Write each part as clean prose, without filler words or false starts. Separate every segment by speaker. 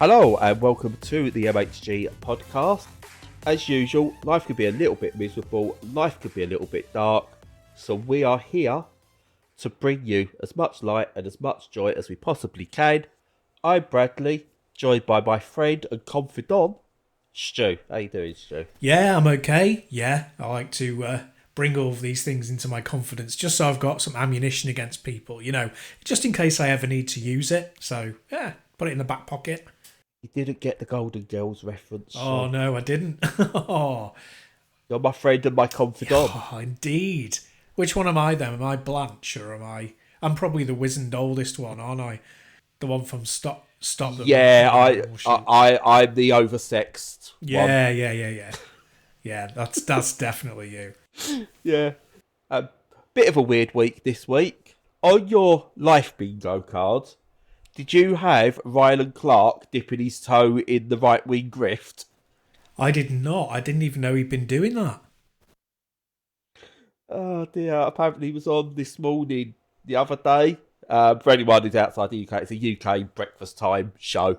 Speaker 1: Hello and welcome to the MHG podcast. As usual, life could be a little bit miserable, life could be a little bit dark, so we are here to bring you as much light and as much joy as we possibly can. I'm Bradley, joined by my friend and confidant, Stu. How you doing, Stu?
Speaker 2: Yeah, I'm okay. Yeah, I like to bring all of these things into my confidence just so I've got some ammunition against people, just in case I ever need to use it. So, yeah, put it in the back pocket.
Speaker 1: You didn't get the Golden Girls reference.
Speaker 2: Oh, no, I didn't. Oh,
Speaker 1: You're my friend and my confidant.
Speaker 2: oh, indeed. Which one am I then? Am I Blanche or am I... I'm probably the wizened oldest one, aren't I? The one from Stop the
Speaker 1: Yeah, I'm the oversexed one.
Speaker 2: Yeah. Yeah, that's definitely you.
Speaker 1: Yeah. Bit of a weird week this week. On your life bingo card, did you have Rylan Clark dipping his toe in the right wing grift?
Speaker 2: I did not. I didn't even know he'd been doing that.
Speaker 1: Oh dear, apparently he was on this morning the other day. For anyone who's outside the UK, it's a UK breakfast time show.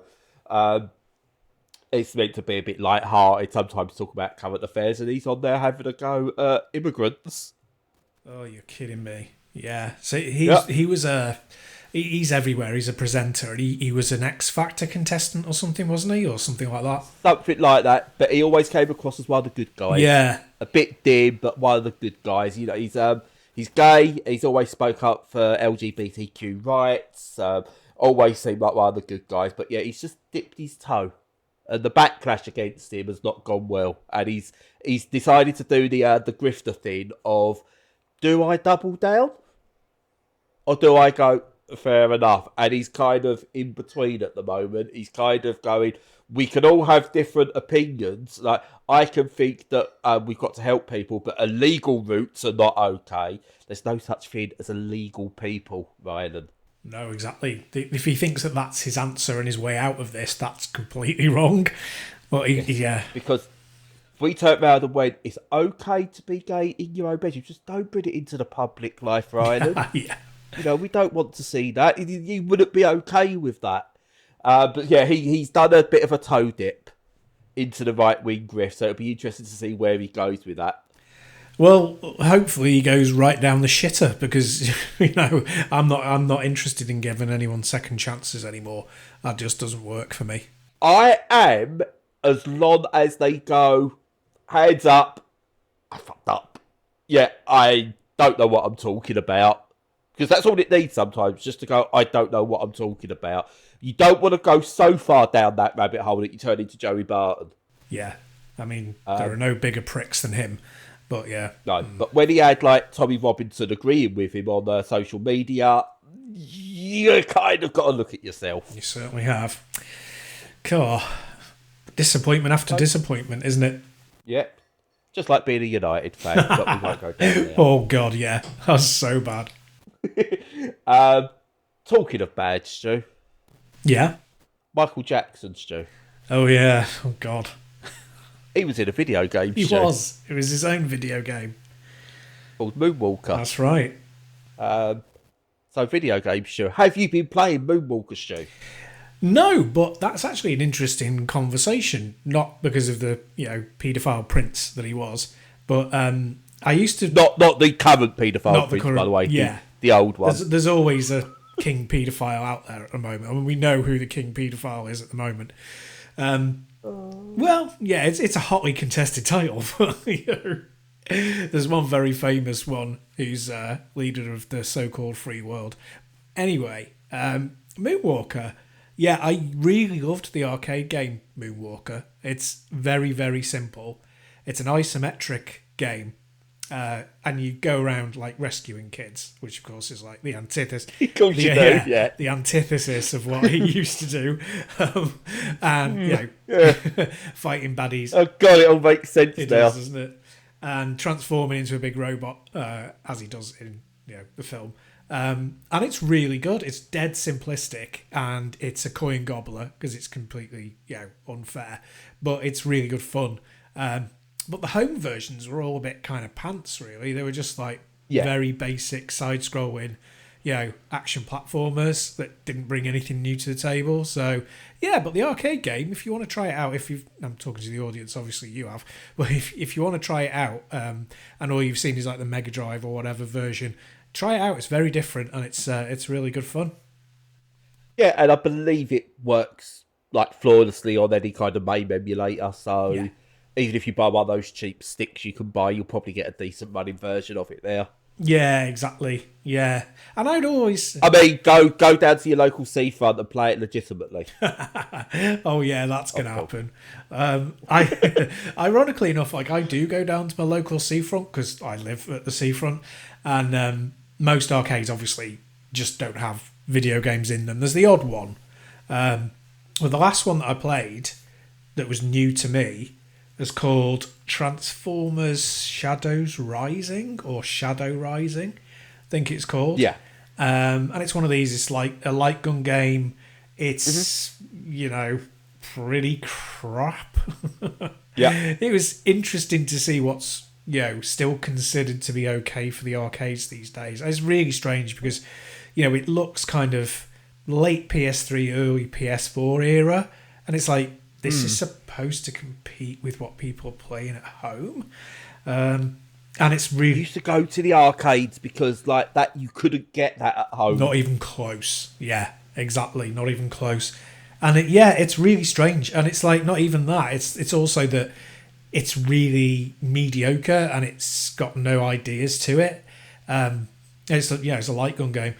Speaker 1: It's meant to be a bit light-hearted, sometimes talk about current affairs, and he's on there having a go at immigrants.
Speaker 2: Oh, you're kidding me. Yeah. So he's everywhere. He's a presenter, and he was an X Factor contestant or something, wasn't he? Or something like that.
Speaker 1: Something like that, but he always came across as one of the good guys.
Speaker 2: Yeah.
Speaker 1: A bit dim, but one of the good guys. You know, he's gay. He's always spoke up for LGBTQ rights. Always seemed like one of the good guys. But yeah, he's just dipped his toe, and the backlash against him has not gone well. And he's decided to do the grifter thing of, do I double down, or do I go fair enough? And he's kind of in between at the moment. He's kind of going, we can all have different opinions. Like, I can think that we've got to help people, but illegal routes are not okay. There's no such thing as illegal people, Rylan.
Speaker 2: No, exactly. If he thinks that that's his answer and his way out of this, that's completely wrong. But yeah.
Speaker 1: Because if we turned around and went, it's okay to be gay in your own bedroom, just don't bring it into the public life, Rylan.
Speaker 2: Yeah.
Speaker 1: You know, we don't want to see that. You wouldn't be okay with that. But yeah, he's done a bit of a toe dip into the right wing grift, so it'll be interesting to see where he goes with that.
Speaker 2: Well, hopefully he goes right down the shitter because I'm not interested in giving anyone second chances anymore. That just doesn't work for me.
Speaker 1: I am, as long as they go, hands up, I fucked up. Yeah, I don't know what I'm talking about. Because that's all it needs sometimes, just to go, I don't know what I'm talking about. You don't want to go so far down that rabbit hole that you turn into Joey Barton.
Speaker 2: Yeah, I mean, there are no bigger pricks than him. But yeah.
Speaker 1: No, but when he had like Tommy Robinson agreeing with him on social media, you kind of got to look at yourself.
Speaker 2: You certainly have. God, disappointment after disappointment, isn't it?
Speaker 1: Yeah, just like being a United fan, but we won't go down there.
Speaker 2: Oh God, yeah, that was so bad.
Speaker 1: Talking of bad, Stu.
Speaker 2: Yeah.
Speaker 1: Michael Jackson, Stu.
Speaker 2: Oh yeah. Oh God.
Speaker 1: He was in a video game,
Speaker 2: He
Speaker 1: Stu.
Speaker 2: was. It was his own video game.
Speaker 1: Called Moonwalker.
Speaker 2: That's right.
Speaker 1: So video game, Stu. Have you been playing Moonwalker, Stu?
Speaker 2: No, but that's actually an interesting conversation. Not because of the paedophile prince that he was, but I used to
Speaker 1: not the current paedophile prince, by the way.
Speaker 2: Yeah,
Speaker 1: the old one.
Speaker 2: There's always a king paedophile out there at the moment. I mean, we know who the king paedophile is at the moment. Well, yeah, it's a hotly contested title. There's one very famous one who's leader of the so-called free world. Anyway, Moonwalker. Yeah, I really loved the arcade game Moonwalker. It's very, very simple. It's an isometric game. And you go around like rescuing kids, which of course is like the antithesis. The antithesis of what he used to do, and fighting baddies.
Speaker 1: Oh God, it all makes sense
Speaker 2: it
Speaker 1: now,
Speaker 2: doesn't it? And transforming into a big robot, as he does in the film. And it's really good. It's dead simplistic, and it's a coin gobbler because it's completely unfair, but it's really good fun. But the home versions were all a bit kind of pants, really. They were just like very basic side-scrolling. action platformers that didn't bring anything new to the table. So yeah, but the arcade game, if you want to try it out, I'm talking to the audience, obviously you have, but if you want to try it out, and all you've seen is like the Mega Drive or whatever version, try it out. It's very different, and it's really good fun.
Speaker 1: Yeah, and I believe it works like flawlessly on any kind of MAME emulator. So even if you buy one of those cheap sticks you can buy, you'll probably get a decent running version of it there.
Speaker 2: Yeah, exactly. Yeah, and I'd always.
Speaker 1: I mean, go down to your local seafront and play it legitimately.
Speaker 2: Oh yeah, that's gonna happen. I, ironically enough, like I do go down to my local seafront because I live at the seafront, and most arcades obviously just don't have video games in them. There's the odd one. Well, the last one that I played that was new to me is called Transformers Shadows Rising or Shadow Rising, I think it's called.
Speaker 1: Yeah.
Speaker 2: And it's one of these. It's like a light gun game. It's pretty crap.
Speaker 1: Yeah.
Speaker 2: It was interesting to see what's still considered to be okay for the arcades these days. It's really strange because it looks kind of late PS3, early PS4 era, and it's like this is supposed to compete with what people are playing at home. And it's really...
Speaker 1: You used to go to the arcades because like that you couldn't get that at home.
Speaker 2: Not even close. Yeah, exactly. Not even close. And it's really strange. And it's like not even that. It's also that it's really mediocre and it's got no ideas to it. It's a light gun game.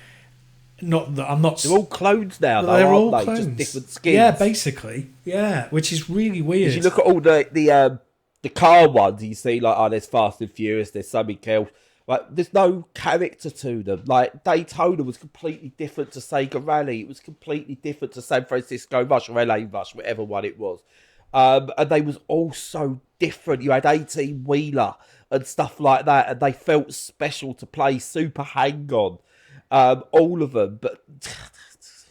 Speaker 2: Not that I'm not.
Speaker 1: They're all clones now, though,
Speaker 2: they're
Speaker 1: aren't
Speaker 2: all
Speaker 1: they?
Speaker 2: clones.
Speaker 1: Just different skins.
Speaker 2: Yeah, basically. Yeah, which is really weird.
Speaker 1: If you look at all the car ones, you see like there's Fast and Furious, there's something else. Like there's no character to them. Like Daytona was completely different to Sega Rally. It was completely different to San Francisco Rush or LA Rush, whatever one it was. And they was all so different. You had 18 wheeler and stuff like that, and they felt special to play. Super Hang On. All of them, but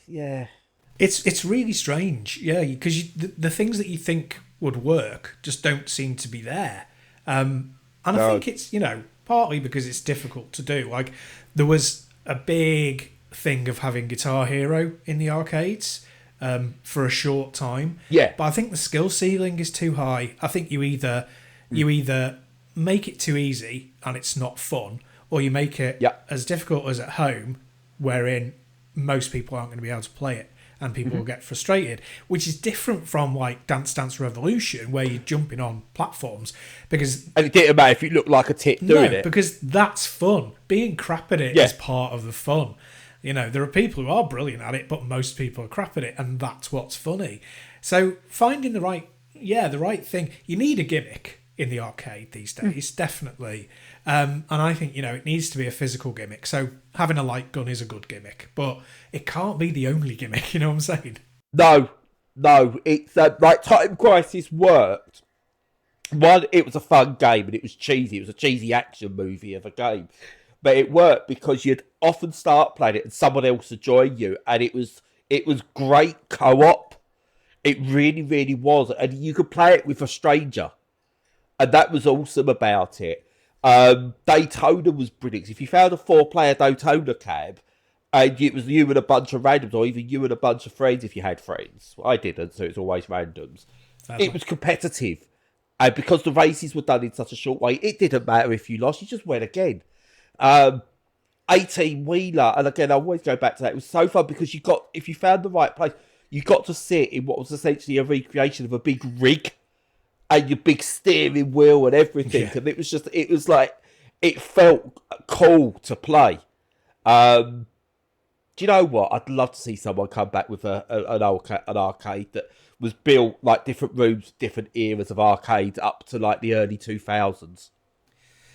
Speaker 1: yeah,
Speaker 2: it's really strange, because the things that you think would work just don't seem to be there, and I think it's partly because it's difficult to do. Like there was a big thing of having Guitar Hero in the arcades for a short time, but I think the skill ceiling is too high. I think you either make it too easy and it's not fun, or you make it as difficult as at home, wherein most people aren't going to be able to play it and people will get frustrated, which is different from like Dance Dance Revolution, where you're jumping on platforms. And
Speaker 1: it didn't matter if you look like a tit doing it.
Speaker 2: Because that's fun. Being crap at it is part of the fun. There are people who are brilliant at it, but most people are crap at it, and that's what's funny. So finding the right thing. You need a gimmick in the arcade these days, definitely. And I think, it needs to be a physical gimmick. So having a light gun is a good gimmick, but it can't be the only gimmick, you know what I'm saying?
Speaker 1: No. It's like Time Crisis worked. One, it was a fun game and it was cheesy. It was a cheesy action movie of a game. But it worked because you'd often start playing it and someone else would join you. And it was great co-op. It really, really was. And you could play it with a stranger. And that was awesome about it. Daytona was brilliant. If you found a 4-player Daytona cab, and it was you and a bunch of randoms, or even you and a bunch of friends if you had friends. I didn't, so it's always randoms. It was competitive. And because the races were done in such a short way, it didn't matter if you lost, you just went again. 18-wheeler, and again, I always go back to that. It was so fun because if you found the right place, you got to sit in what was essentially a recreation of a big rig. And your big steering wheel and everything. And it felt cool to play. Do you know what? I'd love to see someone come back with an arcade that was built like different rooms, different eras of arcades up to like the early 2000s.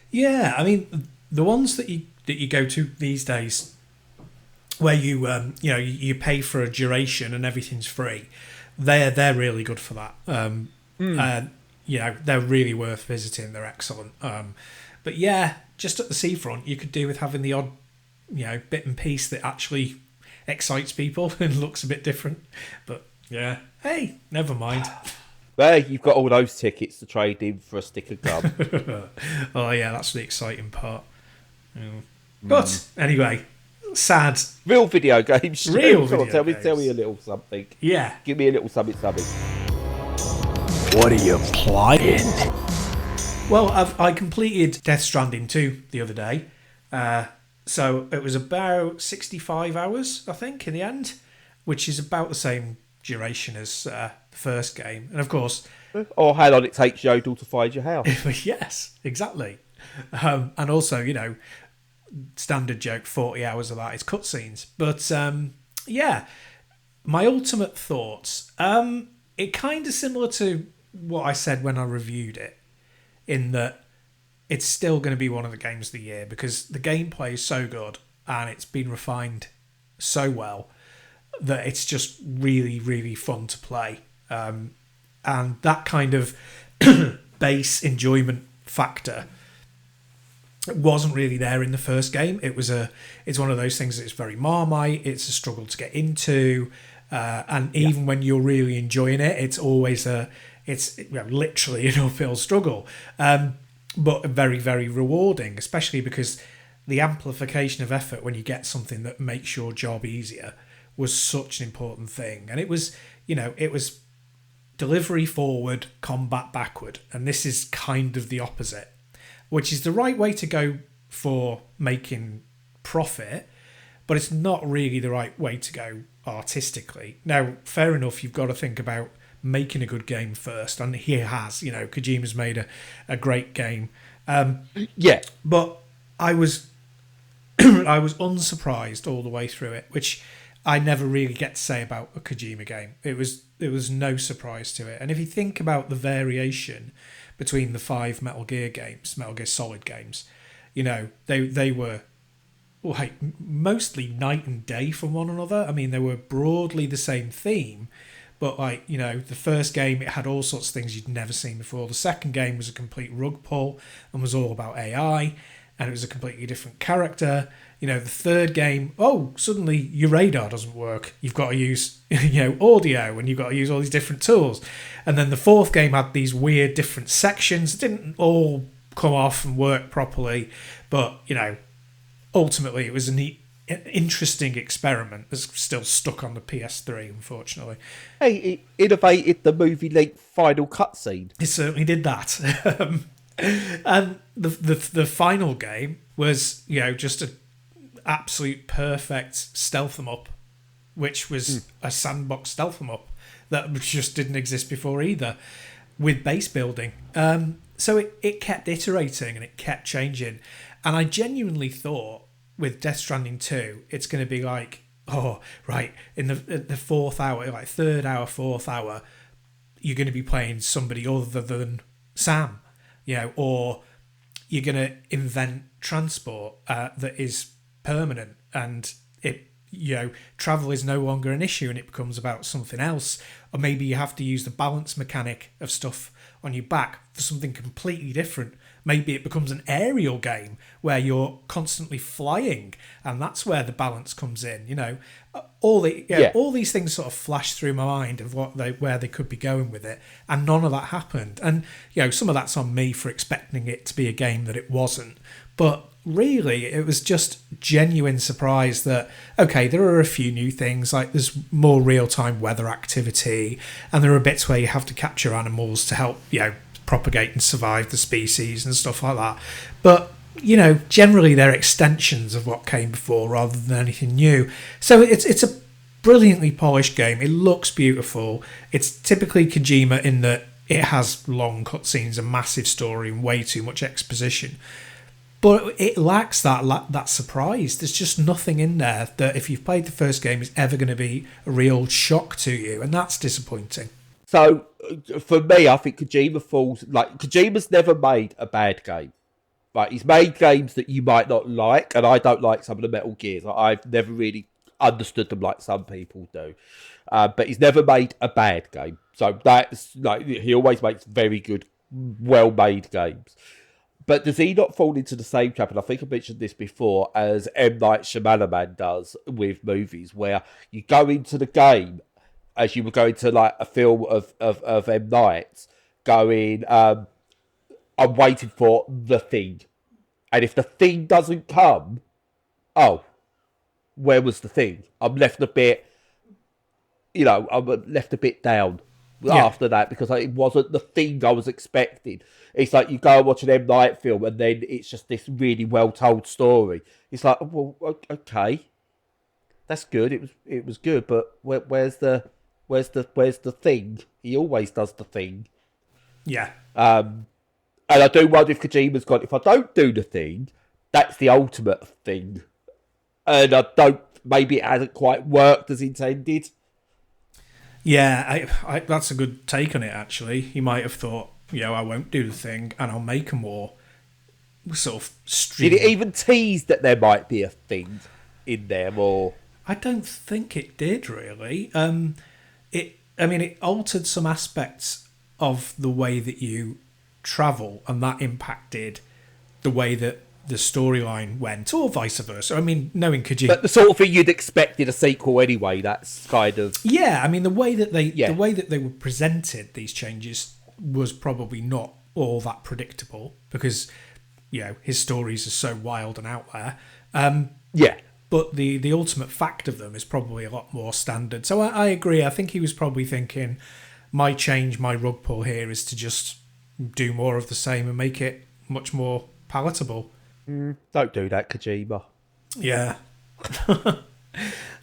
Speaker 2: Yeah, I mean, the ones that you go to these days, where you pay for a duration and everything's free, they're really good for that. They're really worth visiting. They're excellent. But yeah, just at the seafront, you could do with having the odd, bit and piece that actually excites people and looks a bit different. But yeah, hey, never mind.
Speaker 1: There, you've got all those tickets to trade in for a stick of gum.
Speaker 2: Oh yeah, that's the exciting part. But anyway, Sad.
Speaker 1: Real video games.
Speaker 2: Real
Speaker 1: Come on,
Speaker 2: video
Speaker 1: tell me
Speaker 2: games.
Speaker 1: a little something.
Speaker 2: Yeah.
Speaker 1: Give me a little something.
Speaker 2: What are you playing? Well, I completed Death Stranding 2 the other day. So it was about 65 hours, I think, in the end, which is about the same duration as the first game. And of course...
Speaker 1: Or how long it takes Yodel to find your house.
Speaker 2: Yes, exactly. And also, you know, standard joke, 40 hours of that is cutscenes. But, yeah, my ultimate thoughts. It kind of similar to what I said when I reviewed it, in that it's still going to be one of the games of the year because the gameplay is so good and it's been refined so well that it's just really, really fun to play. And that kind of base enjoyment factor wasn't really there in the first game. It's one of those things that's very Marmite. It's a struggle to get into. And even when you're really enjoying it, it's always literally an uphill struggle. But very, very rewarding, especially because the amplification of effort when you get something that makes your job easier was such an important thing. And it was delivery forward, combat backward. And this is kind of the opposite, which is the right way to go for making profit, but it's not really the right way to go artistically. Now, fair enough, you've got to think about making a good game first, and he has. You know, Kojima's made a great game.
Speaker 1: Yeah,
Speaker 2: but I was I was unsurprised all the way through it, which I never really get to say about a Kojima game. It was no surprise to it. And if you think about the variation between the 5 Metal Gear Solid games, you know, they were like mostly night and day from one another. I mean, they were broadly the same theme, but like, you know, the first game, it had all sorts of things you'd never seen before. The second game was a complete rug pull and was all about AI, and it was a completely different character. You know, the third game, suddenly your radar doesn't work. You've got to use, audio, and you've got to use all these different tools. And then the fourth game had these weird different sections. It didn't all come off and work properly, but, you know, ultimately it was a neat, interesting experiment that's still stuck on the PS3, unfortunately.
Speaker 1: Hey, it innovated the movie-length final cutscene.
Speaker 2: It certainly did that. And the final game was, just an absolute perfect stealth 'em up, which was a sandbox stealth 'em up that just didn't exist before either, with base building. So it kept iterating and it kept changing. And I genuinely thought with Death Stranding 2, it's going to be like, in the fourth hour, like third hour, fourth hour, you're going to be playing somebody other than Sam, or you're going to invent transport that is permanent, and travel is no longer an issue and it becomes about something else. Or maybe you have to use the balance mechanic of stuff on your back for something completely different. Maybe it becomes an aerial game where you're constantly flying, and that's where the balance comes in. All these things sort of flash through my mind of where they could be going with it, and none of that happened. And some of that's on me for expecting it to be a game that it wasn't. But really, it was just genuine surprise that, okay, there are a few new things, like there's more real-time weather activity, and there are bits where you have to capture animals to help, propagate and survive the species and stuff like that. But, generally they're extensions of what came before rather than anything new. So it's a brilliantly polished game. It looks beautiful. It's typically Kojima in that it has long cutscenes, a massive story, and way too much exposition. But it lacks that surprise. There's just nothing in there that, if you've played the first game, is ever going to be a real shock to you, and that's disappointing.
Speaker 1: So, for me, I think Kojima's never made a bad game. Right, he's made games that you might not like, and I don't like some of the Metal Gears. I've never really understood them like some people do. But he's never made a bad game. So that's he always makes very good, well-made games. But does he not fall into the same trap? And I think I mentioned this before, as M. Night Shyamalan does with movies, where you go into the game as you were going to like a film of M. Night's, going, I'm waiting for the thing. And if the thing doesn't come, where was the thing? I'm left a bit, I'm left a bit down after that because it wasn't the thing I was expecting. It's like you go and watch an M. Night film and then it's just this really well told story. It's like, well, okay, that's good. It was good, but where's the thing? He always does the thing.
Speaker 2: Yeah.
Speaker 1: And I do wonder if Kojima's gone, if I don't do the thing, that's the ultimate thing. And maybe it hasn't quite worked as intended.
Speaker 2: Yeah, I that's a good take on it, actually. He might have thought, I won't do the thing, and I'll make a more sort of stream.
Speaker 1: Did it even tease that there might be a thing in there, or...?
Speaker 2: I don't think it did, really. It altered some aspects of the way that you travel, and that impacted the way that the storyline went, or vice versa. I mean, knowing Kojima,
Speaker 1: but the sort of thing you'd expect in a sequel anyway. That's kind of
Speaker 2: the way that they were presented, these changes, was probably not all that predictable because his stories are so wild and out there. But the ultimate fact of them is probably a lot more standard. So I agree. I think he was probably thinking, my rug pull here is to just do more of the same and make it much more palatable.
Speaker 1: Don't do that, Kojima.
Speaker 2: Yeah.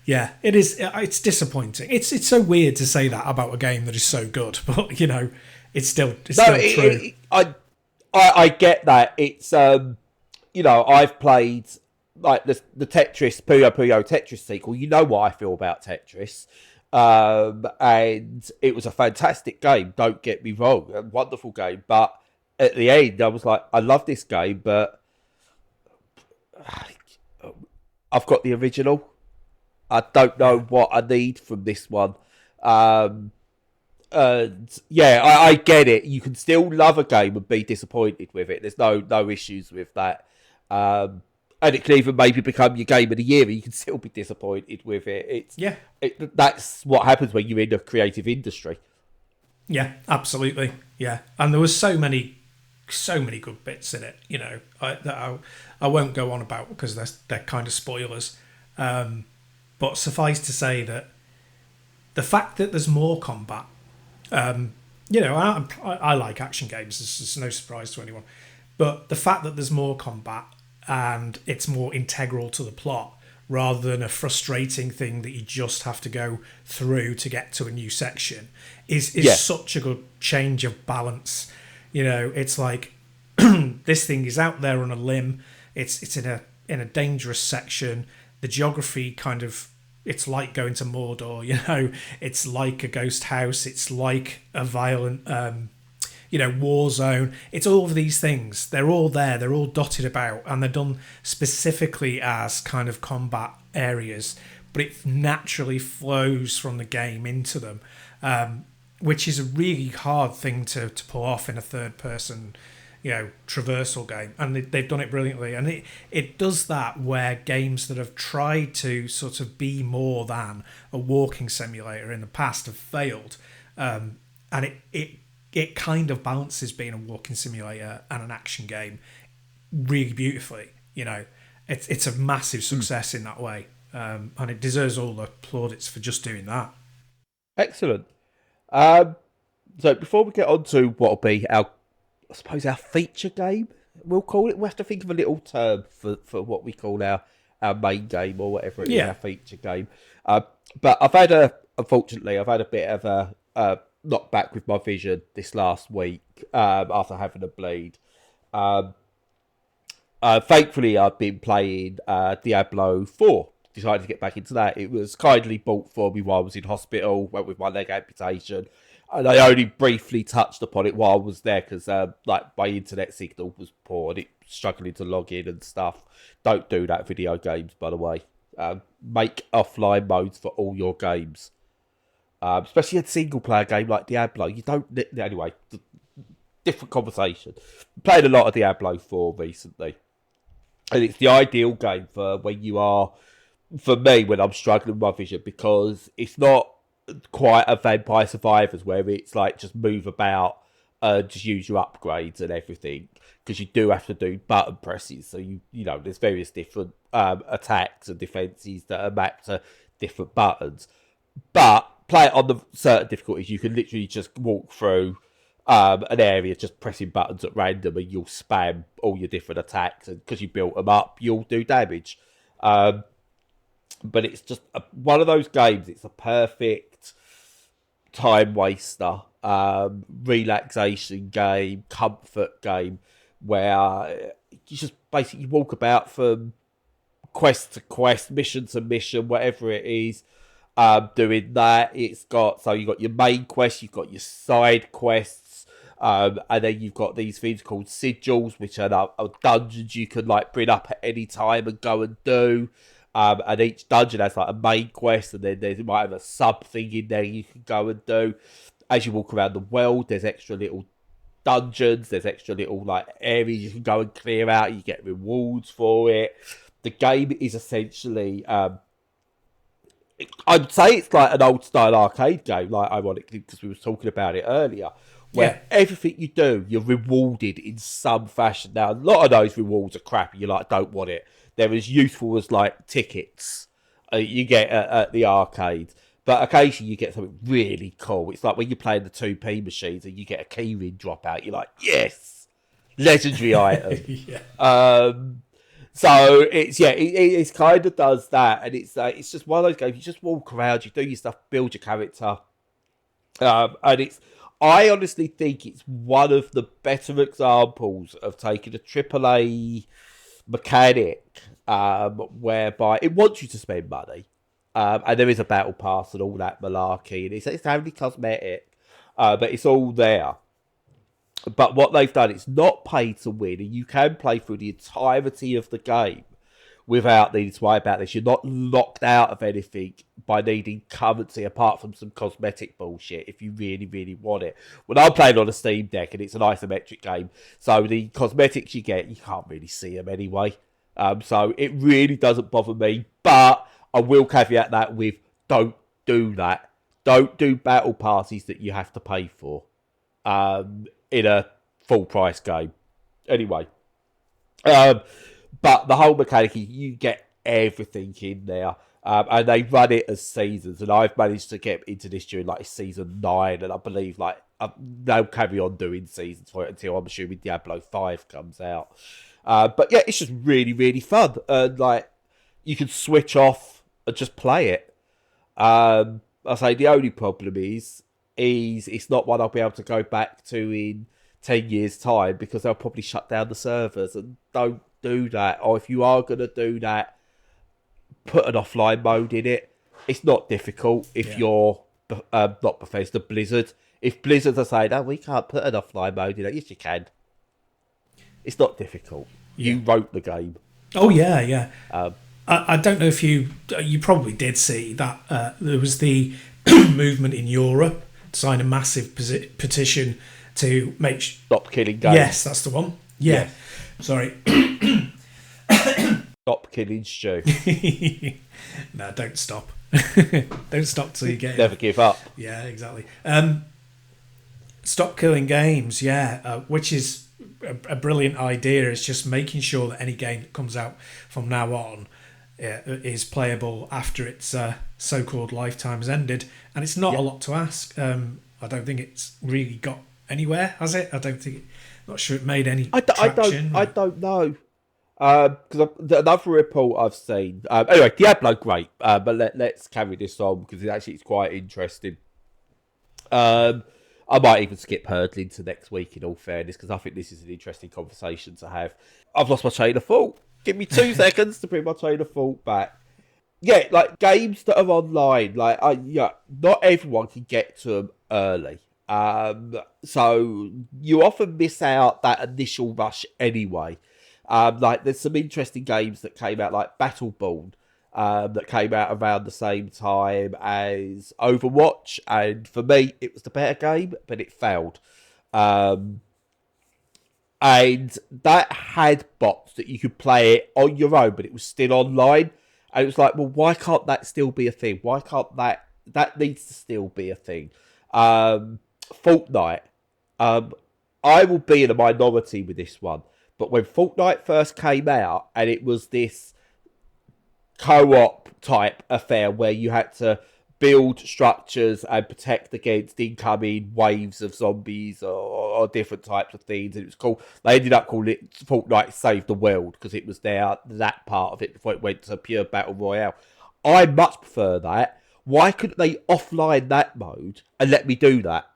Speaker 2: Yeah, it is. It's disappointing. It's so weird to say that about a game that is so good, but it's still true.
Speaker 1: I get that. It's I've played like the Tetris Puyo Puyo Tetris sequel. You know what I feel about Tetris. And it was a fantastic game, don't get me wrong, a wonderful game, but at the end I was like, I love this game, but I've got the original. I don't know what I need from this one. And I get it. You can still love a game and be disappointed with it. There's no issues with that. And it can even maybe become your game of the year, and you can still be disappointed with it. That's what happens when you're in a creative industry.
Speaker 2: Yeah, absolutely. Yeah, and there was so many good bits in it. That I won't go on about because they're kind of spoilers. But suffice to say that the fact that there's more combat, I like action games. This is no surprise to anyone. But the fact that there's more combat and it's more integral to the plot rather than a frustrating thing that you just have to go through to get to a new section is such a good change of balance. It's like this thing is out there on a limb. It's in a dangerous section. The geography it's like going to Mordor. It's like a ghost house. It's like a violent war zone. It's all of these things. They're all there. They're all dotted about, and they're done specifically as kind of combat areas. But it naturally flows from the game into them, which is a really hard thing to pull off in a third-person, traversal game. And they've done it brilliantly. And it does that where games that have tried to sort of be more than a walking simulator in the past have failed. And it kind of balances being a walking simulator and an action game really beautifully. It's a massive success in that way, and it deserves all the plaudits for just doing that.
Speaker 1: Excellent. So before we get on to what will be our feature game, we'll call it. We'll have to think of a little term for what we call our main game or whatever it is, our feature game. But unfortunately, I've had a bit of a knock back with my vision this last week after having a bleed. Thankfully, I've been playing Diablo 4. Decided to get back into that. It was kindly bought for me while I was in hospital, went with my leg amputation. And I only briefly touched upon it while I was there because my internet signal was poor and it was struggling to log in and stuff. Don't do that, video games, by the way. Make offline modes for all your games. Especially a single-player game like Diablo. You don't... Anyway, different conversation. Played a lot of Diablo 4 recently. And it's the ideal game for when you are... For me, when I'm struggling with my vision, because it's not quite a Vampire Survivors where it's like just move about just use your upgrades and everything, because you do have to do button presses. So you know, there's various different attacks and defenses that are mapped to different buttons. But play it on the certain difficulties, you can literally just walk through an area just pressing buttons at random, and you'll spam all your different attacks, and because you built them up, you'll do damage. But it's just one of those games. It's a perfect time waster, relaxation game, comfort game, where you just basically walk about from quest to quest, mission to mission, whatever it is. Doing that, you got your main quest, you've got your side quests, and then you've got these things called sigils, which are dungeons you can like bring up at any time and go and do. And each dungeon has like a main quest, and then there might have a sub thing in there you can go and do. As you walk around the world, there's extra little dungeons, there's extra little like areas you can go and clear out. You get rewards for it. The game is essentially, I'd say it's like an old style arcade game, like ironically because we were talking about it earlier, where everything you do, you're rewarded in some fashion. Now, a lot of those rewards are crappy. You're like, don't want it. They're as useful as like tickets you get at the arcade. But occasionally you get something really cool. It's like when you're playing the 2p machines and you get a keyring drop out. You're like, yes, legendary item. So it's kind of does that, and it's just one of those games. You just walk around, you do your stuff, build your character, and I honestly think it's one of the better examples of taking a AAA mechanic whereby it wants you to spend money, and there is a battle pass and all that malarkey, and it's only cosmetic, but it's all there. But what they've done, it's not pay to win, and you can play through the entirety of the game without needing to worry about this. You're not locked out of anything by needing currency, apart from some cosmetic bullshit, if you really, really want it. When I'm playing on a Steam Deck, and it's an isometric game, so the cosmetics you get, you can't really see them anyway. So it really doesn't bother me, but I will caveat that with, don't do that. Don't do battle passes that you have to pay for in a full price game. Anyway, but the whole mechanic, you get everything in there, and they run it as seasons, and I've managed to get into this during like season 9, and I believe like they'll carry on doing seasons for it until, I'm assuming, Diablo 5 comes out. But yeah, it's just really, really fun, and like you can switch off and just play it. I say the only problem is it's not one I'll be able to go back to in 10 years' time, because they'll probably shut down the servers, and don't do that. Or if you are going to do that, put an offline mode in it. It's not difficult if you're not Bethesda, Blizzard. If Blizzard are saying, "Oh, we can't put an offline mode in it," yes, you can. It's not difficult. You wrote the game.
Speaker 2: Oh yeah. I don't know if you probably did see that there was the movement in Europe to sign a massive petition to make
Speaker 1: stop killing games.
Speaker 2: Yes, that's the one. Yeah. Sorry.
Speaker 1: Stop killing Stu.
Speaker 2: No, don't stop. Don't stop till you get
Speaker 1: Never give up.
Speaker 2: Yeah, exactly. Stop killing games, which is a brilliant idea. It's just making sure that any game that comes out from now on is playable after its so-called lifetime has ended. And it's not a lot to ask. I don't think it's really got anywhere, has it? Not sure it made any traction.
Speaker 1: I don't know. Because another report I've seen. Anyway, Diablo, great. But let's carry this on, because it's quite interesting. I might even skip Herdling to next week, in all fairness, because I think this is an interesting conversation to have. I've lost my train of thought. Give me 2 seconds to bring my train of thought back. Yeah, like games that are online, like not everyone can get to them early. So you often miss out that initial rush anyway. Like there's some interesting games that came out, like Battleborn, that came out around the same time as Overwatch, and for me it was the better game, but it failed. And that had bots that you could play it on your own, but it was still online. And it was like, well, why can't that still be a thing? Why can't that needs to still be a thing? Fortnite. I will be in a minority with this one. But when Fortnite first came out, and it was this co-op type affair where you had to build structures and protect against incoming waves of zombies or different types of things, and it was called. They ended up calling it Fortnite Save the World because it was that part of it before it went to pure battle royale. I much prefer that. Why couldn't they offline that mode and let me do that?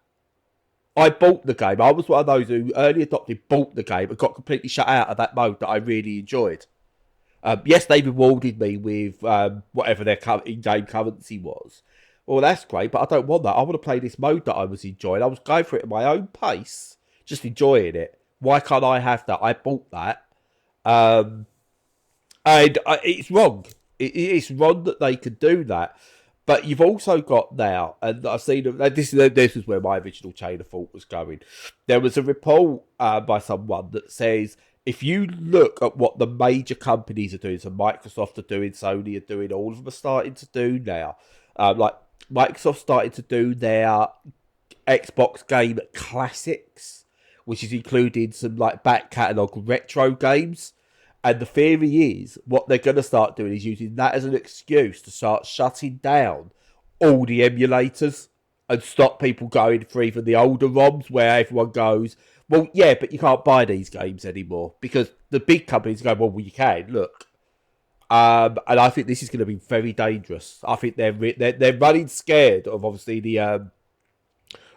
Speaker 1: I bought the game. I was one of those who early adopted, bought the game, and got completely shut out of that mode that I really enjoyed. Yes, they rewarded me with whatever their in-game currency was. Well, that's great, but I don't want that. I want to play this mode that I was enjoying. I was going for it at my own pace, just enjoying it. Why can't I have that? I bought that. It's wrong. It's wrong that they could do that. But you've also got now, and I've seen this is where my original chain of thought was going. There was a report by someone that says if you look at what the major companies are doing, so Microsoft are doing, Sony are doing, all of them are starting to do now. Like Microsoft started to do their Xbox Game Classics, which is including some like back catalogue retro games. And the theory is what they're going to start doing is using that as an excuse to start shutting down all the emulators and stop people going for even the older ROMs where everyone goes, well, yeah, but you can't buy these games anymore because the big companies go, well, you can, look. And I think this is going to be very dangerous. I think they're running scared of obviously the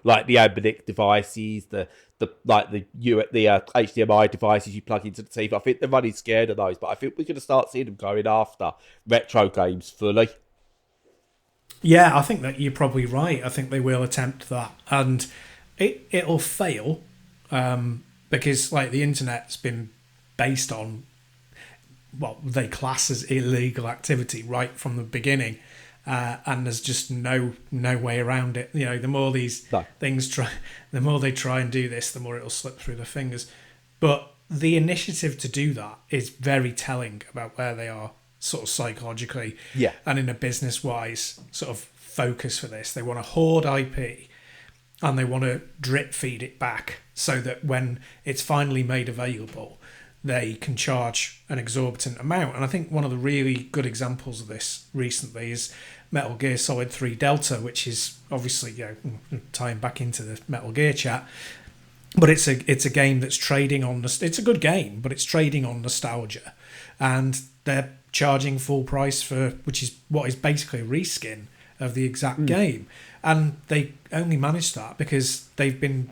Speaker 1: Ambidextrous devices, the HDMI devices you plug into the TV. I think they're running scared of those, but I think we're going to start seeing them going after retro games fully.
Speaker 2: Yeah, I think that you're probably right. I think they will attempt that, and it'll fail because like the internet's been based on what they class as illegal activity right from the beginning. And there's just no way around it. You know, the more these things the more they try and do this, the more it'll slip through their fingers. But the initiative to do that is very telling about where they are, sort of psychologically, and in a business-wise sort of focus for this. They want to hoard IP, and they want to drip feed it back so that when it's finally made available, they can charge an exorbitant amount. And I think one of the really good examples of this recently is Metal Gear Solid 3 Delta, which is obviously, you know, tying back into the Metal Gear chat. But it's a game that's trading on it's a good game, but it's trading on nostalgia. And they're charging full price for, which is what is basically a reskin of the exact game. And they only managed that because they've been,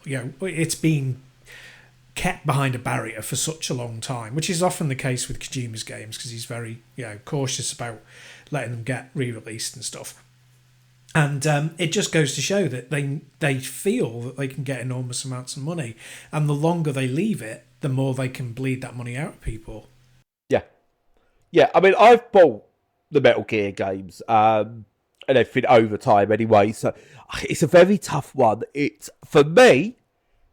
Speaker 2: you know, it's been kept behind a barrier for such a long time, which is often the case with Kojima's games because he's very, you know, cautious about letting them get re-released and stuff. And it just goes to show that they feel that they can get enormous amounts of money, and the longer they leave it, the more they can bleed that money out of people.
Speaker 1: Yeah. I mean, I've bought the Metal Gear games and everything over time anyway, so it's a very tough one. It's for me.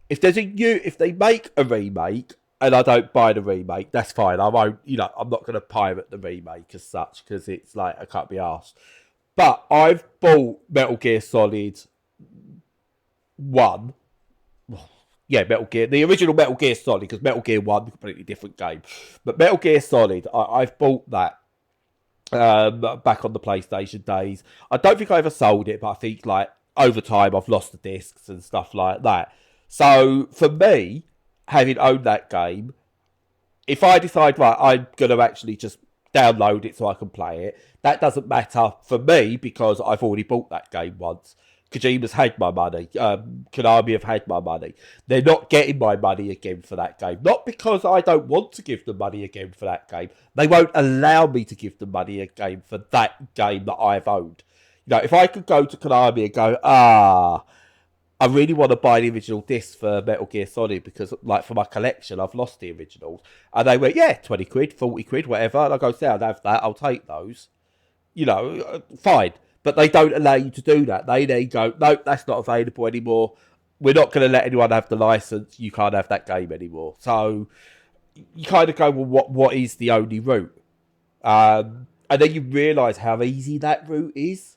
Speaker 1: If they make a remake and I don't buy the remake, that's fine. I won't, you know, I'm not going to pirate the remake as such because it's like I can't be arsed. But I've bought Metal Gear Solid 1. Yeah, the original Metal Gear Solid, because Metal Gear 1 is a completely different game. But Metal Gear Solid, I've bought that back on the PlayStation days. I don't think I ever sold it, but I think like over time I've lost the discs and stuff like that. So, for me, having owned that game, if I decide, right, I'm going to actually just download it so I can play it, that doesn't matter for me because I've already bought that game once. Kojima's had my money. Konami have had my money. They're not getting my money again for that game. Not because I don't want to give them money again for that game. They won't allow me to give them money again for that game that I've owned. You know, if I could go to Konami and go, I really want to buy the original disc for Metal Gear Solid because, like, for my collection, I've lost the originals. And they went, yeah, 20 quid, 40 quid, whatever. And I go, I'll have that. I'll take those. You know, fine. But they don't allow you to do that. They then go, no, that's not available anymore. We're not going to let anyone have the license. You can't have that game anymore. So you kind of go, well, what is the only route? And then you realise how easy that route is.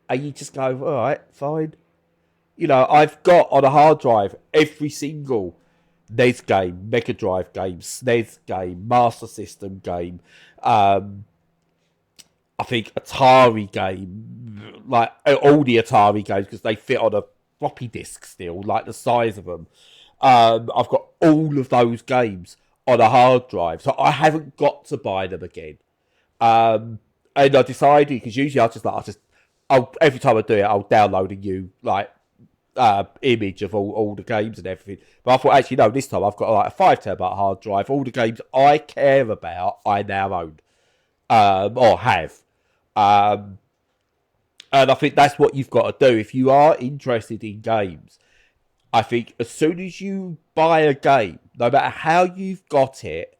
Speaker 1: And you just go, all right, fine. I've got on a hard drive every single NES game, Mega Drive game, SNES game, Master System game, I think Atari game, like all the Atari games because they fit on a floppy disk still, like the size of them. I've got all of those games on a hard drive, so I haven't got to buy them again. And I decided because usually every time I do it, I'll download a new image of all the games and everything. But I thought actually no, this time I've got like a 5 terabyte hard drive. All the games I care about, I now own or have. And I think that's what you've got to do if you are interested in games. I think as soon as you buy a game, no matter how you've got it,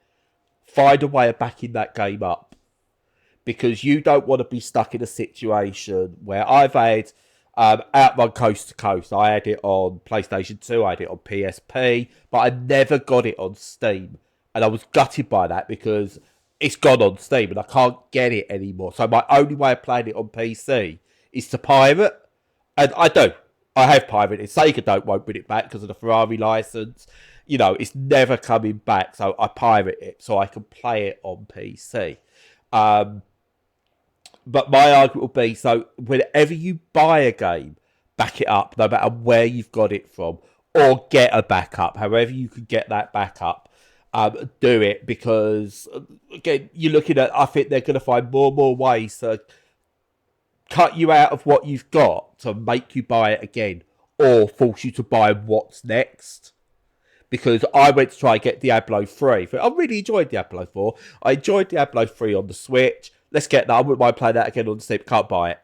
Speaker 1: find a way of backing that game up. Because you don't want to be stuck in a situation where I've had Outrun Coast to Coast. I had it on PlayStation 2, I had it on PSP, but I never got it on Steam. And I was gutted by that because it's gone on Steam and I can't get it anymore. So my only way of playing it on PC is to pirate. And I do. I have pirated. Sega won't bring it back because of the Ferrari license. It's never coming back. So I pirate it so I can play it on PC. But my argument will be, so whenever you buy a game, back it up, no matter where you've got it from, or get a backup, however you can get that backup, do it, because, again, you're looking at, I think they're going to find more and more ways to cut you out of what you've got to make you buy it again, or force you to buy what's next. Because I went to try and get Diablo 3. I really enjoyed Diablo 4. I enjoyed Diablo 3 on the Switch. Let's get that. I wouldn't mind playing that again on the Steam. Can't buy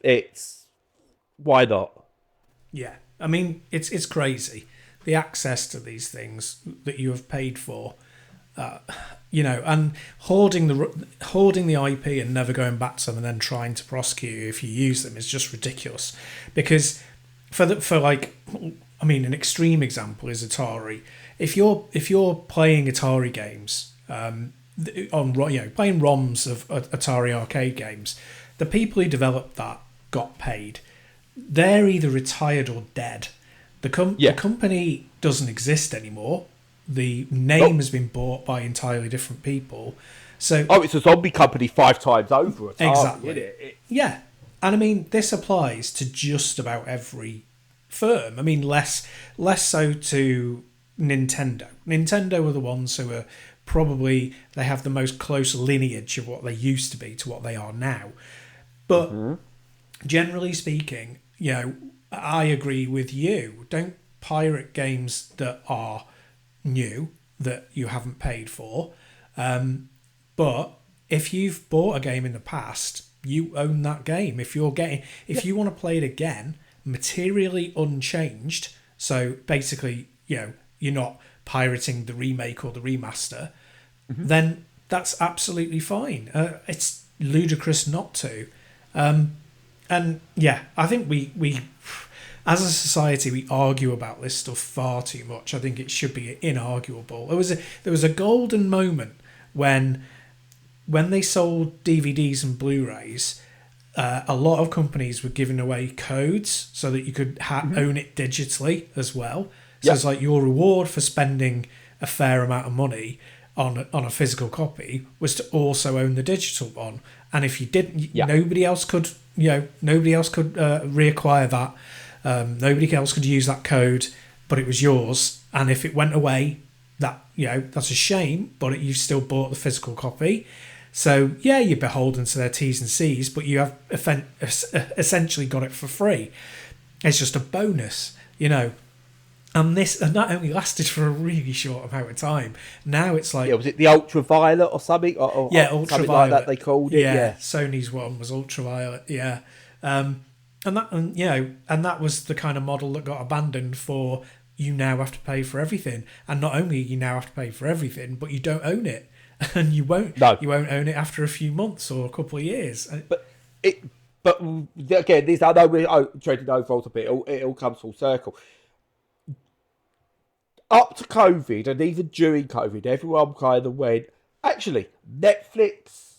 Speaker 1: it. Why not?
Speaker 2: Yeah. I mean, it's crazy. The access to these things that you have paid for, and hoarding the IP and never going back to them and then trying to prosecute you if you use them is just ridiculous. Because an extreme example is Atari. If you're playing Atari games, playing ROMs of Atari arcade games, the people who developed that got paid. They're either retired or dead. The company doesn't exist anymore. The name has been bought by entirely different people. So
Speaker 1: it's a zombie company 5 times over. Atari,
Speaker 2: exactly.
Speaker 1: Isn't it?
Speaker 2: Yeah, and I mean this applies to just about every firm. I mean less so to Nintendo. Nintendo are the ones who are probably, they have the most close lineage of what they used to be to what they are now. But generally speaking, I agree with you. Don't pirate games that are new, that you haven't paid for. But if you've bought a game in the past, you own that game. If you want to play it again, materially unchanged, so basically, you're not pirating the remake or the remaster, then that's absolutely fine. It's ludicrous not to. And yeah, I think we as a society we argue about this stuff far too much. I think it should be inarguable. There was a golden moment when they sold DVDs and Blu-rays. A lot of companies were giving away codes so that you could own it digitally as well. So it's like your reward for spending a fair amount of money on a physical copy was to also own the digital one. And if you didn't, nobody else could reacquire that. Nobody else could use that code, but it was yours. And if it went away, that's a shame. But you've still bought the physical copy. So you're beholden to their T's and C's, but you have essentially got it for free. It's just a bonus, And that only lasted for a really short amount of time. Now it's like...
Speaker 1: was it the Ultraviolet or something? Or
Speaker 2: Ultraviolet.
Speaker 1: Something like that they called it? Yeah,
Speaker 2: Sony's one was Ultraviolet, And that was the kind of model that got abandoned for you now have to pay for everything. And not only you now have to pay for everything, but you don't own it. And you won't own it after a few months or a couple of years.
Speaker 1: But again, I know we're treading over a bit. It all comes full circle. Up to COVID and even during COVID, everyone kind of went, actually, Netflix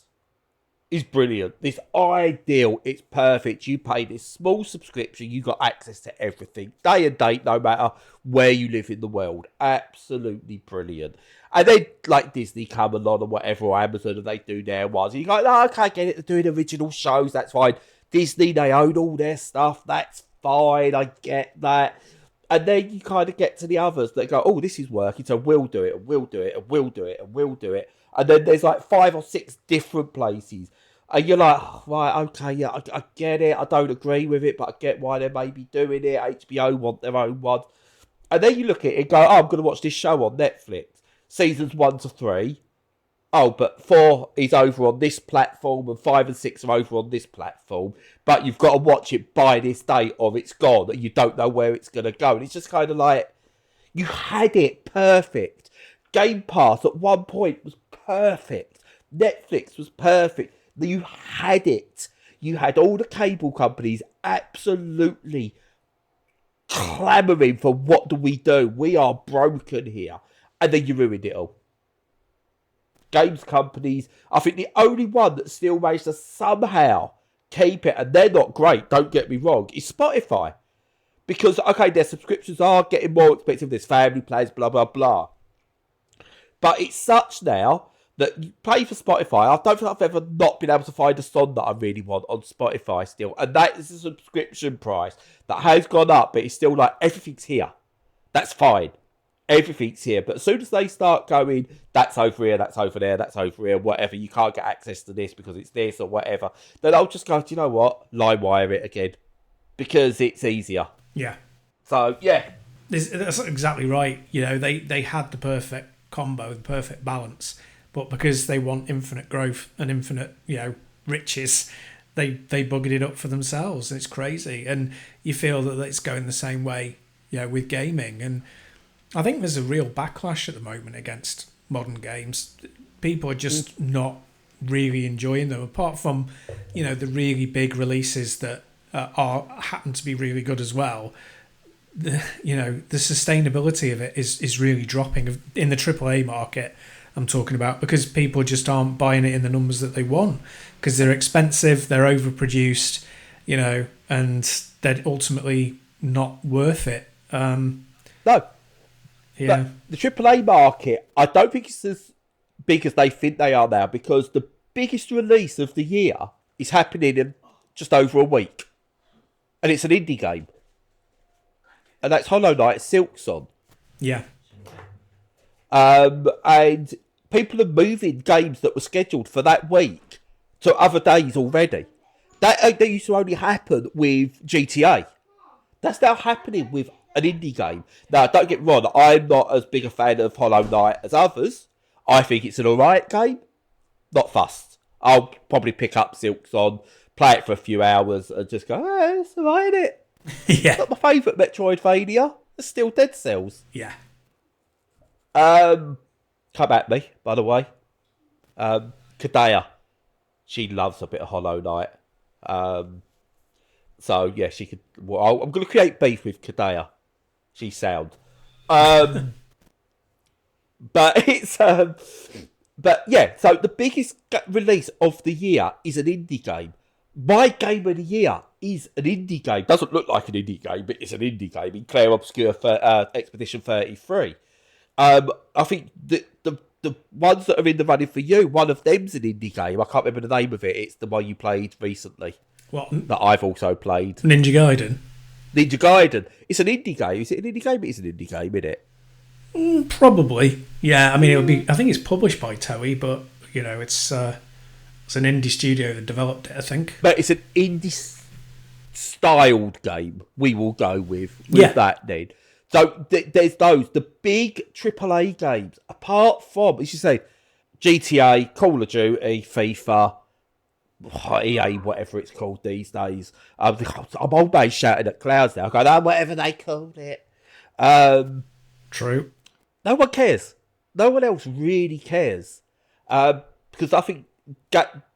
Speaker 1: is brilliant. It's ideal. It's perfect. You pay this small subscription. You got access to everything, day and date, no matter where you live in the world. Absolutely brilliant. And then, like, Disney come along or whatever, or Amazon, and they do their ones. And you go, oh, okay, get it. They're doing original shows. That's fine. Disney, they own all their stuff. That's fine. I get that. And then you kind of get to the others that go, oh, this is working, so we'll do it, and we'll do it, and we'll do it, and we'll do it. And then there's like 5 or 6 different places. And you're like, oh, right, okay, yeah, I get it. I don't agree with it, but I get why they may be doing it. HBO want their own one. And then you look at it and go, oh, I'm going to watch this show on Netflix. Seasons 1 to 3. Oh, but 4 is over on this platform and 5 and 6 are over on this platform. But you've got to watch it by this date or it's gone and you don't know where it's going to go. And it's just kind of like, you had it perfect. Game Pass at one point was perfect. Netflix was perfect. You had it. You had all the cable companies absolutely clamouring for what do we do? We are broken here. And then you ruined it all. Games companies, I think the only one that still managed to somehow keep it, and they're not great, don't get me wrong, is Spotify. Because, okay, their subscriptions are getting more expensive, there's family plans, blah, blah, blah. But it's such now that you pay for Spotify. I don't think I've ever not been able to find a song that I really want on Spotify still. And that is a subscription price that has gone up, but it's still like, everything's here. That's fine. Everything's here. But as soon as they start going, that's over here, that's over there, that's over here, whatever, you can't get access to this because it's this or whatever, then I'll just go, do you know what? LimeWire it again. Because it's easier.
Speaker 2: Yeah.
Speaker 1: So, yeah.
Speaker 2: That's exactly right. You know, they had the perfect combo, the perfect balance. But because they want infinite growth and infinite, you know, riches, they buggered it up for themselves. It's crazy. And you feel that it's going the same way, you know, with gaming. And I think there's a real backlash at the moment against modern games. People are just not really enjoying them, apart from, you know, the really big releases that happen to be really good as well. The sustainability of it is really dropping in the AAA market. I'm talking about, because people just aren't buying it in the numbers that they want, because they're expensive, they're overproduced, you know, and they're ultimately not worth it.
Speaker 1: No.
Speaker 2: Yeah.
Speaker 1: The AAA market, I don't think it's as big as they think they are now, because the biggest release of the year is happening in just over a week. And it's an indie game. And that's Hollow Knight Silksong.
Speaker 2: Yeah.
Speaker 1: And people are moving games that were scheduled for that week to other days already. That used to only happen with GTA. That's now happening with an indie game. Now, don't get me wrong, I'm not as big a fan of Hollow Knight as others. I think it's an alright game. Not fussed. I'll probably pick up Silksong, play it for a few hours and just go, hey, it's alright, isn't it?
Speaker 2: Yeah.
Speaker 1: It's not my favourite Metroidvania. It's still Dead Cells.
Speaker 2: Yeah.
Speaker 1: Come at me, by the way. Kadea, she loves a bit of Hollow Knight. So yeah, she could. Well, I'm going to create beef with Kadea. She's sound. But it's but yeah. So the biggest release of the year is an indie game. My game of the year is an indie game. Doesn't look like an indie game, but it's an indie game in Clair Obscur Expedition 33. I think the ones that are in the running for you, one of them's an indie game. I can't remember the name of it. It's the one you played recently.
Speaker 2: What?
Speaker 1: That I've also played.
Speaker 2: Ninja Gaiden.
Speaker 1: Ninja Gaiden. It's an indie game. Is it an indie game? It is an indie game, isn't it?
Speaker 2: Probably. Yeah. I mean, it would be. I think it's published by Toei, but you know, it's an indie studio that developed it, I think.
Speaker 1: But it's an indie styled game. We will go with that then. So there's those, the big AAA games, apart from, as you say, GTA, Call of Duty, FIFA, EA, whatever it's called these days. I'm old man shouting at clouds now, going, whatever they called it.
Speaker 2: True.
Speaker 1: No one cares. No one else really cares. Because I think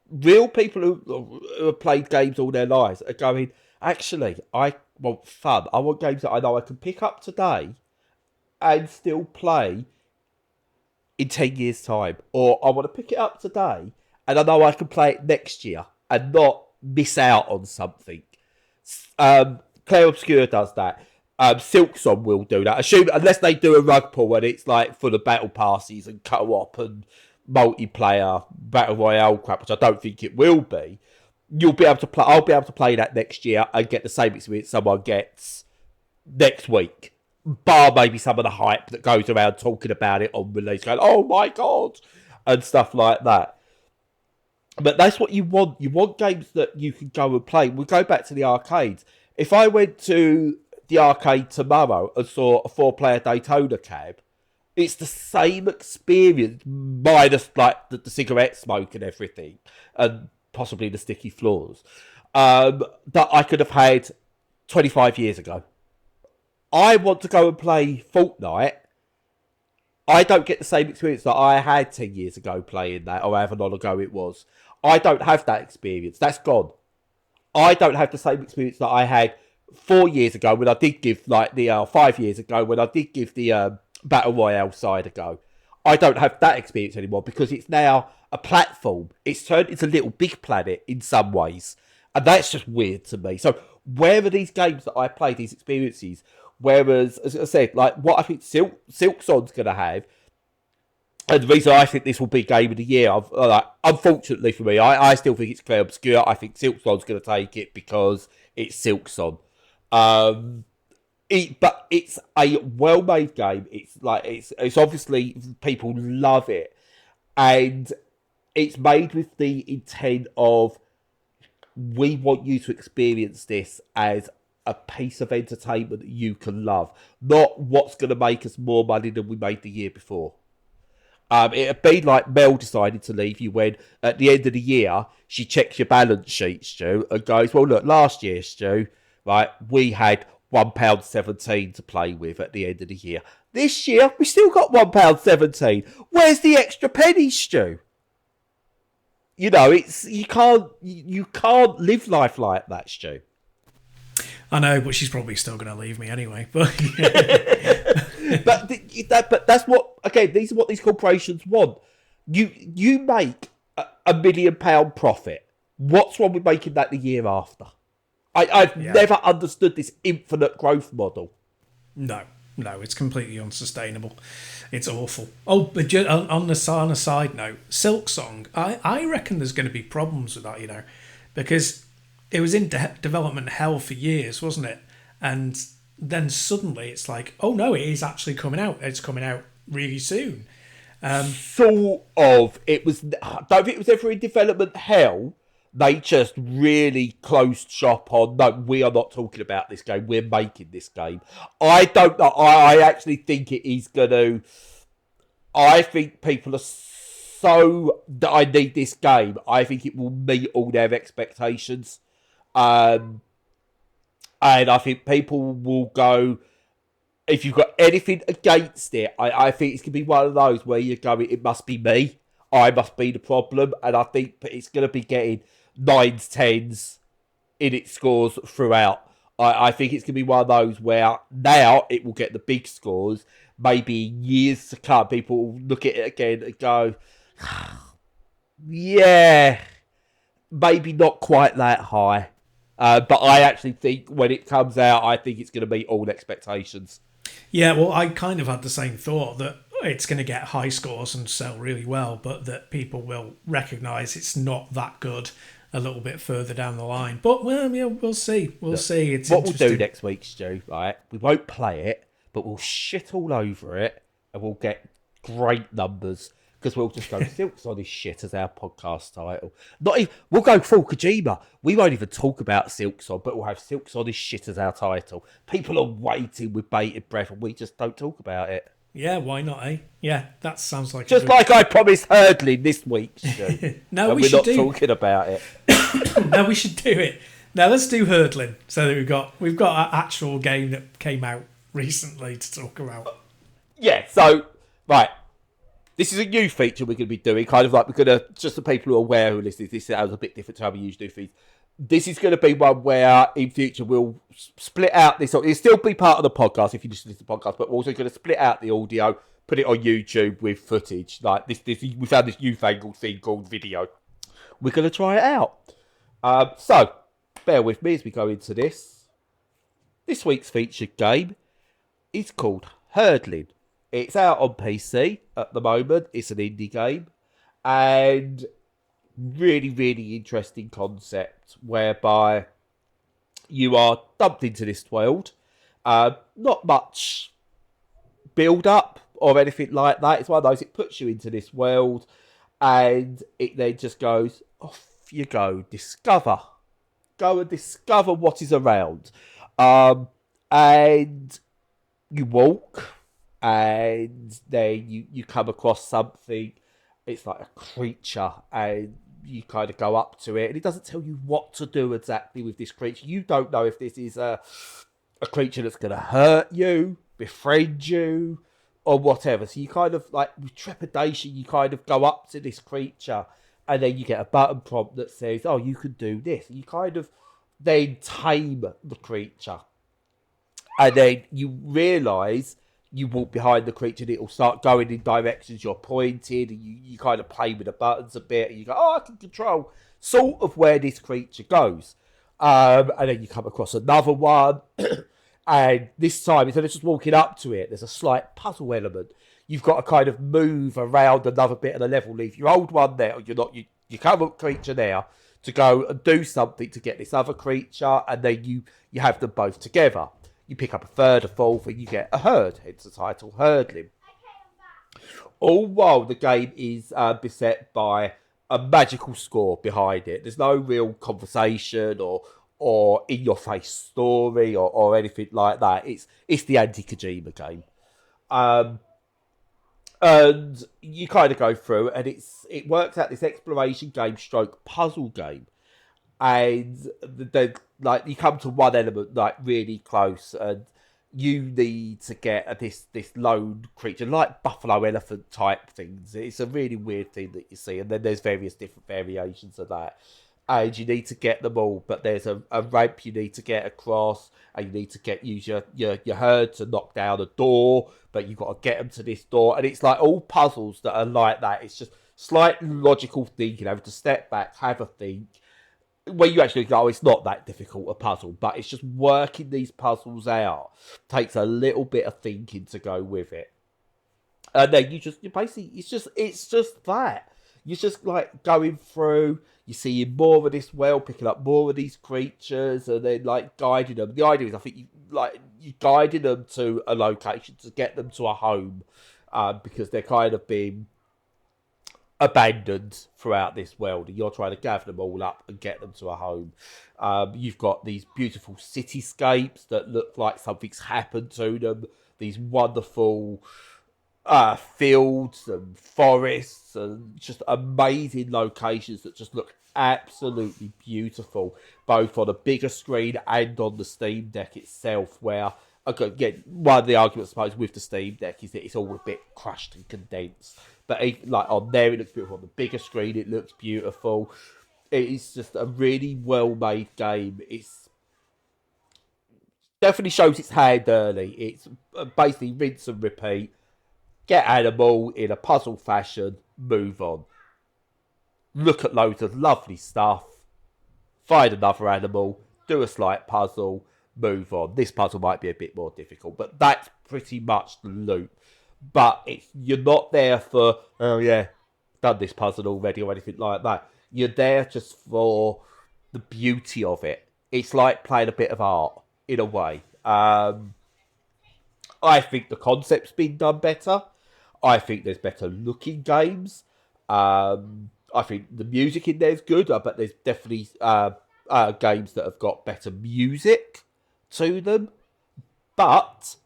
Speaker 1: real people who have played games all their lives are going, actually, I want fun. I want games that I know I can pick up today and still play in 10 years' time. Or I want to pick it up today and I know I can play it next year and not miss out on something. Claire Obscure does that. Silksong will do that. Unless they do a rug pull and it's like full of battle passes and co-op and multiplayer battle royale crap, which I don't think it will be. You'll be able to play. I'll be able to play that next year and get the same experience someone gets next week. Bar maybe some of the hype that goes around talking about it on release, going, "Oh my god," and stuff like that. But that's what you want. You want games that you can go and play. We'll go back to the arcades. If I went to the arcade tomorrow and saw a 4-player Daytona cab, it's the same experience, minus like the cigarette smoke and everything, and possibly the sticky floors, that I could have had 25 years ago. I want to go and play Fortnite. I don't get the same experience that I had 10 years ago playing that, or however long ago it was. I don't have that experience. That's gone. I don't have the same experience that I had 4 years ago when I did give, 5 years ago when I did give the Battle Royale side a go. I don't have that experience anymore because it's now a platform. It's turned into Little Big Planet in some ways. And that's just weird to me. So where are these games that I play, these experiences? Whereas, as I said, like what I think Silksong's going to have, and the reason I think this will be Game of the Year, unfortunately for me, I still think it's Claire Obscure. I think Silksong's going to take it because it's Silksong. But it's a well-made game. It's obviously people love it, and it's made with the intent of we want you to experience this as a piece of entertainment that you can love, not what's going to make us more money than we made the year before. It'd be like Mel decided to leave you when, at the end of the year, she checks your balance sheet, Stu, and goes, well, look, last year, Stu, right, we had £1.17 to play with at the end of the year. This year, we still got £1.17. Where's the extra penny, Stu? You know, you can't live life like that, Stu.
Speaker 2: I know, but she's probably still going to leave me anyway. But
Speaker 1: but that's what, again, these are what these corporations want. You make £1 million profit. What's wrong with making that the year after? I've never understood this infinite growth model. No,
Speaker 2: it's completely unsustainable. It's awful. Oh, but on a side note, Silksong, I reckon there's going to be problems with that, because it was in development hell for years, wasn't it? And then suddenly it's like, oh no, it is actually coming out. It's coming out really soon.
Speaker 1: Sort of. I don't think it was ever in development hell. They just really closed shop on, no, we are not talking about this game. We're making this game. I don't know. I actually think it is going to... I think people are so... that I need this game. I think it will meet all their expectations. And I think people will go... If you've got anything against it, I think it's going to be one of those where you're going, it must be me. I must be the problem. And I think it's going to be getting 9s, 10s in its scores throughout. I think it's going to be one of those where now it will get the big scores. Maybe years to come, people will look at it again and go, yeah, maybe not quite that high. But I actually think when it comes out, I think it's going to meet all expectations.
Speaker 2: Yeah, well, I kind of had the same thought that it's going to get high scores and sell really well, but that people will recognise it's not that good a little bit further down the line. But, well, yeah, we'll see. We'll see. It's
Speaker 1: what we'll do next week, Stu, right? We won't play it, but we'll shit all over it and we'll get great numbers because we'll just go Silks on his shit as our podcast title. We'll go full Kojima. We won't even talk about Silks on, but we'll have Silks on his shit as our title. People are waiting with bated breath and we just don't talk about it.
Speaker 2: Yeah, why not, eh? Yeah, that sounds like...
Speaker 1: Just like I promised Herdling this week, Stu.
Speaker 2: No,
Speaker 1: we're not talking about it.
Speaker 2: No, we should do it. Now, let's do Herdling. So that we've got an actual game that came out recently to talk about.
Speaker 1: Yeah, so, right. This is a new feature we're going to be doing. Kind of like we're going to... Just the people who are aware who listen, this sounds a bit different to how we usually do things. This is going to be one where, in future, we'll split out this. It'll still be part of the podcast if you listen to the podcast, but we're also going to split out the audio, put it on YouTube with footage. Like this we found this newfangled thing called video. we're going to try it out. So, bear with me as we go into this. This week's featured game is called Herdling. It's out on PC at the moment. It's an indie game. And really, really interesting concept whereby you are dumped into this world. Not much build up or anything like that. It's one of those, it puts you into this world and it then just goes, off you go, discover. Go and discover what is around. And you walk and then you come across something. It's like a creature and you kind of go up to it and it doesn't tell you what to do exactly with this creature. You don't know if this is a creature that's going to hurt you, befriend you, or whatever. So you kind of, like, with trepidation, you kind of go up to this creature and then you get a button prompt that says, oh, you can do this. And you kind of then tame the creature. And then you realise you walk behind the creature and it'll start going in directions you're pointed, and you kind of play with the buttons a bit and you go, oh, I can control sort of where this creature goes. And then you come across another one and this time instead of just walking up to it, there's a slight puzzle element. You've got to kind of move around another bit of the level, leave your old one there, or you come up creature there to go and do something to get this other creature, and then you have them both together. You pick up a third, a fourth, and you get a herd, hence the title Herdling. All while the game is beset by a magical score behind it. There's no real conversation or in-your-face story or anything like that. It's the anti-Kojima game. And you kind of go through, and it works out this exploration game stroke puzzle game. And like you come to one element like really close, and you need to get this lone creature, like buffalo elephant type things. It's a really weird thing that you see, and then there's various different variations of that. And you need to get them all, but there's a ramp you need to get across, and you need to use your herd to knock down a door, but you've got to get them to this door, and it's like all puzzles that are like that. It's just slight logical thinking, having to step back, have a think. Where you actually go, it's not that difficult a puzzle, but it's just working these puzzles out takes a little bit of thinking to go with it. And then you basically, it's just that. You're just like going through, you're seeing more of this world, picking up more of these creatures, and then like guiding them. The idea is, I think you're guiding them to a location to get them to a home, because they're kind of being abandoned throughout this world, and you're trying to gather them all up and get them to a home. You've got these beautiful cityscapes that look like something's happened to them, these wonderful fields and forests and just amazing locations that just look absolutely beautiful, both on a bigger screen and on the Steam Deck itself, where, again, one of the arguments, I suppose, with the Steam Deck is that it's all a bit crushed and condensed. But like on there, it looks beautiful. On the bigger screen, it looks beautiful. It's just a really well-made game. It's definitely shows its hand early. It's basically rinse and repeat. Get animal in a puzzle fashion, move on. Look at loads of lovely stuff. Find another animal, do a slight puzzle, move on. This puzzle might be a bit more difficult, but that's pretty much the loop. But you're not there for, oh yeah, done this puzzle already or anything like that. You're there just for the beauty of it. It's like playing a bit of art, in a way. I think the concept's been done better. I think there's better looking games. I think the music in there is good, but there's definitely games that have got better music to them. But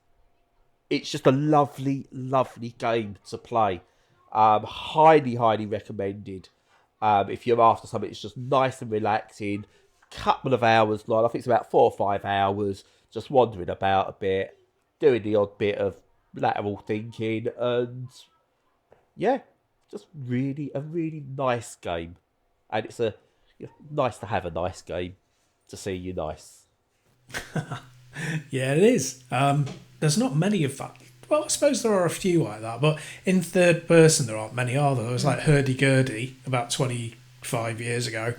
Speaker 1: it's just a lovely, lovely game to play. Highly, highly recommended. If you're after something that's just nice and relaxing, couple of hours long. I think it's about 4 or 5 hours, just wandering about a bit, doing the odd bit of lateral thinking, and yeah, just really a really nice game. And it's nice to have a nice game to see you nice.
Speaker 2: Yeah, it is. There's not many of that. Well, I suppose there are a few like that, but in third person there aren't many, are there? There's like Hurdy-Gurdy about 20 5 years ago.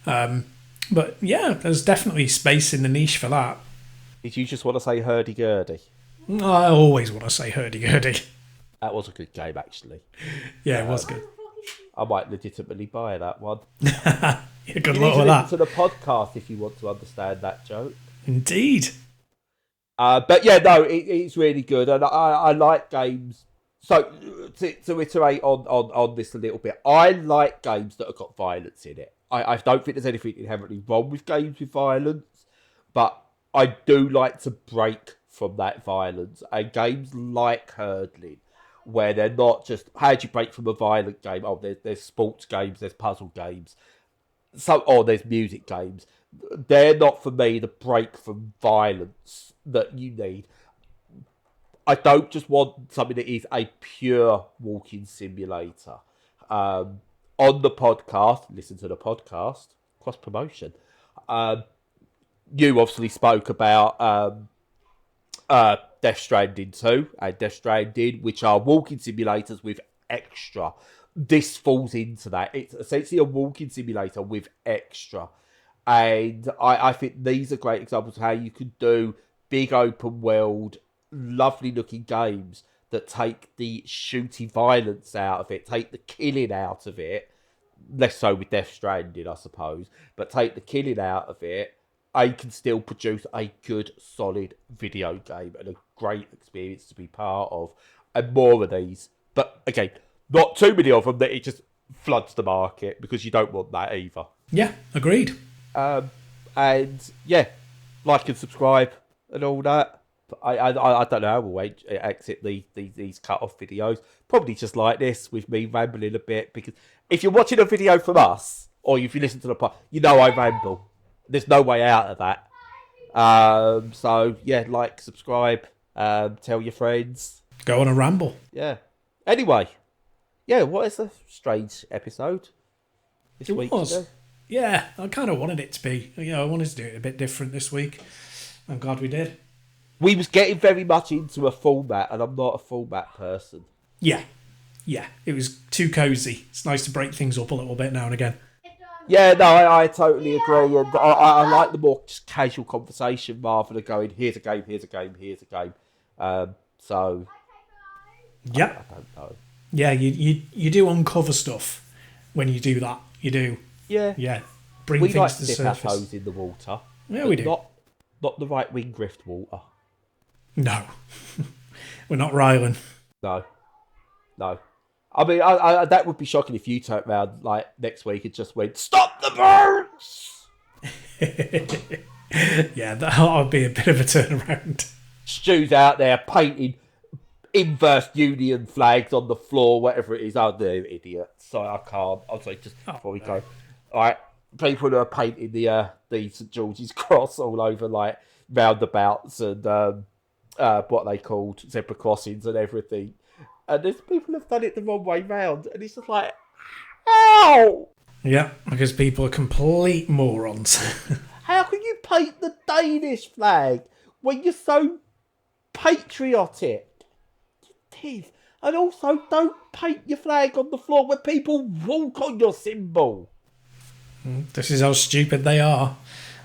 Speaker 2: But yeah, there's definitely space in the niche for that.
Speaker 1: Did you just want to say hurdy-gurdy?
Speaker 2: I always want to say hurdy-gurdy.
Speaker 1: That was a good game, actually.
Speaker 2: Yeah, it was good.
Speaker 1: I might legitimately buy that one.
Speaker 2: Yeah, good
Speaker 1: You
Speaker 2: luck
Speaker 1: need
Speaker 2: with
Speaker 1: to
Speaker 2: that.
Speaker 1: listen to the podcast if you want to understand that joke.
Speaker 2: Indeed.
Speaker 1: But yeah, no, it's really good, and I like games. So to iterate on this a little bit, I like games that have got violence in it. I don't think there's anything inherently wrong with games with violence, but I do like to break from that violence. And games like Herdling, where they're not just, how do you break from a violent game? Oh, there's sports games, there's puzzle games, there's music games. They're not for me the break from violence that you need. I don't just want something that is a pure walking simulator. On the podcast, listen to the podcast, cross promotion. You obviously spoke about Death Stranding 2 and Death Stranding, which are walking simulators with extra. This falls into that. It's essentially a walking simulator with extra. And I think these are great examples of how you could do big open world, lovely looking games that take the shooty violence out of it, take the killing out of it. Less so with Death Stranding, I suppose, but take the killing out of it. I can still produce a good, solid video game and a great experience to be part of, and more of these. But again, not too many of them that it just floods the market, because you don't want that either.
Speaker 2: Yeah, agreed.
Speaker 1: And yeah, like and subscribe and all that. I don't know how we'll exit these cut-off videos. Probably just like this, with me rambling a bit, because if you're watching a video from us, or if you listen to the pod, you know I ramble. There's no way out of that. So yeah, like, subscribe, tell your friends.
Speaker 2: Go on a ramble.
Speaker 1: Yeah. Anyway, yeah, what is a strange episode this week?
Speaker 2: Was. Yeah, I kind of wanted it to be. I wanted to do it a bit different this week. I'm glad we did.
Speaker 1: We was getting very much into a format, and I'm not a format person.
Speaker 2: Yeah, it was too cosy. It's nice to break things up a little bit now and again.
Speaker 1: Yeah, no, I totally agree, and I like the more just casual conversation rather than going, here's a game, here's a game, here's a game. So,
Speaker 2: yeah,
Speaker 1: I don't know.
Speaker 2: Yeah, you do uncover stuff when you do that. You do.
Speaker 1: Yeah.
Speaker 2: Bring
Speaker 1: We
Speaker 2: things
Speaker 1: like
Speaker 2: to
Speaker 1: to
Speaker 2: the
Speaker 1: dip our
Speaker 2: surface.
Speaker 1: toes in the water.
Speaker 2: Yeah, we do.
Speaker 1: Not the right wing grift water.
Speaker 2: No, we're not Rylan.
Speaker 1: No. I mean, I that would be shocking if you turned around like next week and just went, "Stop the boats!"
Speaker 2: Yeah, that would be a bit of a turnaround.
Speaker 1: Stu's out there painting inverse union flags on the floor, whatever it is. Oh, they're idiots. Sorry, I can't. I'll say just before we go. All right, people who are painting the St George's Cross all over like roundabouts and what they called zebra crossings and everything. And there's people have done it the wrong way round, and it's just like, how?
Speaker 2: Yeah, because people are complete morons.
Speaker 1: How can you paint the Danish flag when you're so patriotic? Teeth. And also, don't paint your flag on the floor where people walk on your symbol.
Speaker 2: This is how stupid they are.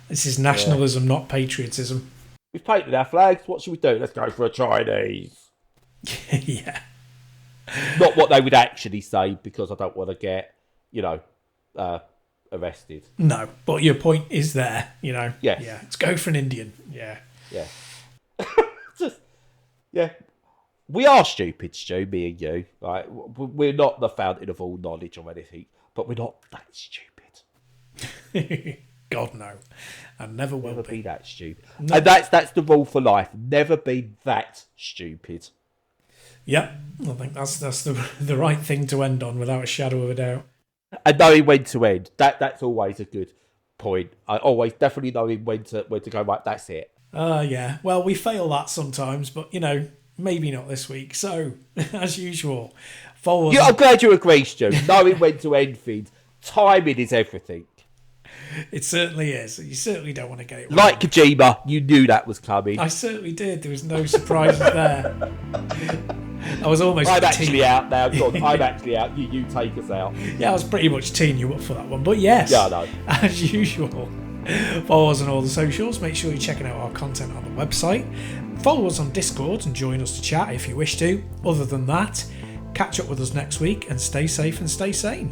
Speaker 2: This is nationalism, not patriotism.
Speaker 1: We've painted our flags. What should we do? Let's go for a Chinese.
Speaker 2: Yeah.
Speaker 1: Not what they would actually say, because I don't want to get, arrested.
Speaker 2: No, but your point is there,
Speaker 1: Yes.
Speaker 2: Yeah, let's go for an Indian. Yeah.
Speaker 1: Yeah. We are stupid, Stu, me and you. Right? We're not the fountain of all knowledge or anything, but we're not that stupid.
Speaker 2: God, no. And never will
Speaker 1: Never be that stupid.
Speaker 2: No.
Speaker 1: And that's the rule for life. Never be that stupid.
Speaker 2: Yep, I think that's the right thing to end on, without a shadow of a doubt.
Speaker 1: And knowing when to end. That's always a good point. I always definitely knowing when to go, right, that's it.
Speaker 2: Yeah. Well, we fail that sometimes, but, maybe not this week. So, as usual, follow us.
Speaker 1: Yeah, I'm glad you agree, Stu. Knowing when to end things. Timing is everything.
Speaker 2: It certainly is. You certainly don't want to get it wrong.
Speaker 1: Like Kojima, you knew that was coming.
Speaker 2: I certainly did. There was no surprises there. I was almost.
Speaker 1: I'm actually
Speaker 2: teeing-
Speaker 1: out now. God, I'm actually out. You take us out.
Speaker 2: Yeah, I was pretty much teeing you up for that one. But yes,
Speaker 1: Yeah, I know.
Speaker 2: as usual, follow us on all the socials. Make sure you're checking out our content on the website. Follow us on Discord and join us to chat if you wish to. Other than that, catch up with us next week and stay safe and stay sane.